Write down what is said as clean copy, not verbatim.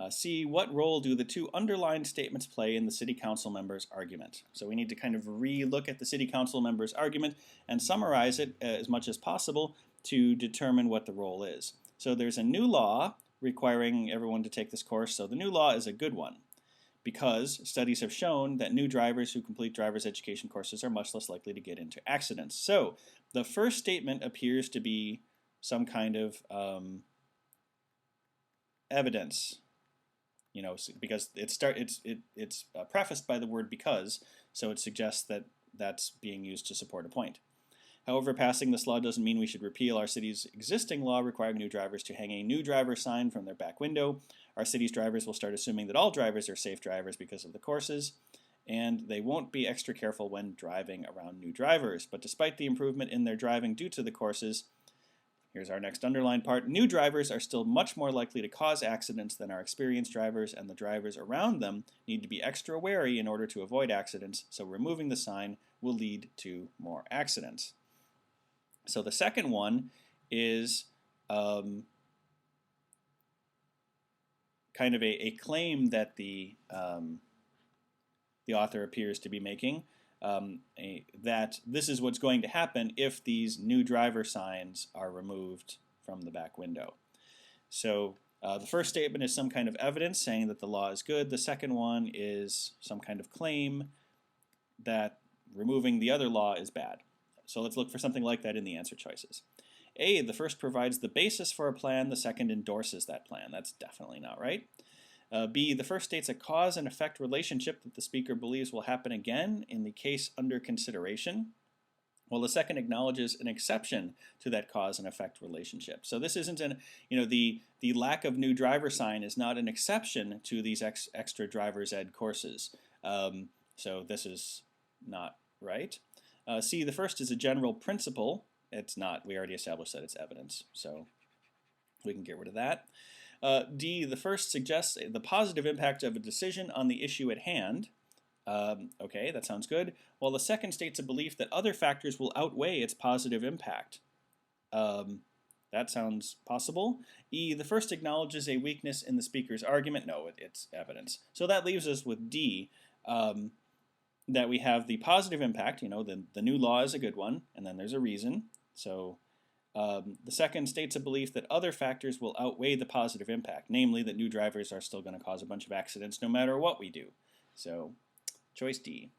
C, what role do the two underlined statements play in the city council member's argument? So we need to kind of re-look at the city council member's argument and summarize it as much as possible to determine what the role is. So there's a new law requiring everyone to take this course, so the new law is a good one because studies have shown that new drivers who complete driver's education courses are much less likely to get into accidents. So the first statement appears to be some kind of evidence. You know, because it's prefaced by the word because, so it suggests that that's being used to support a point. However, passing this law doesn't mean we should repeal our city's existing law requiring new drivers to hang a new driver sign from their back window. Our city's drivers will start assuming that all drivers are safe drivers because of the courses, and they won't be extra careful when driving around new drivers. But despite the improvement in their driving due to the courses, here's our next underlined part. New drivers are still much more likely to cause accidents than our experienced drivers, and the drivers around them need to be extra wary in order to avoid accidents, so removing the sign will lead to more accidents. So the second one is kind of a claim that the author appears to be making, that this is what's going to happen if these new driver signs are removed from the back window. So the first statement is some kind of evidence saying that the law is good. The second one is some kind of claim that removing the other law is bad. So let's look for something like that in the answer choices. A, the first provides the basis for a plan, the second endorses that plan. That's definitely not right. B, the first states a cause and effect relationship that the speaker believes will happen again in the case under consideration, while the second acknowledges an exception to that cause and effect relationship. So this isn't the lack of new driver sign is not an exception to these extra driver's ed courses. So this is not right. C, the first is a general principle. It's not. We already established that it's evidence, so we can get rid of that. D, the first suggests the positive impact of a decision on the issue at hand. Okay, that sounds good. While the second states a belief that other factors will outweigh its positive impact. That sounds possible. E, the first acknowledges a weakness in the speaker's argument. No, it's evidence. So that leaves us with D, that we have the positive impact. You know, the new law is a good one, and then there's a reason. So the second states a belief that other factors will outweigh the positive impact, namely that new drivers are still going to cause a bunch of accidents no matter what we do. So choice D.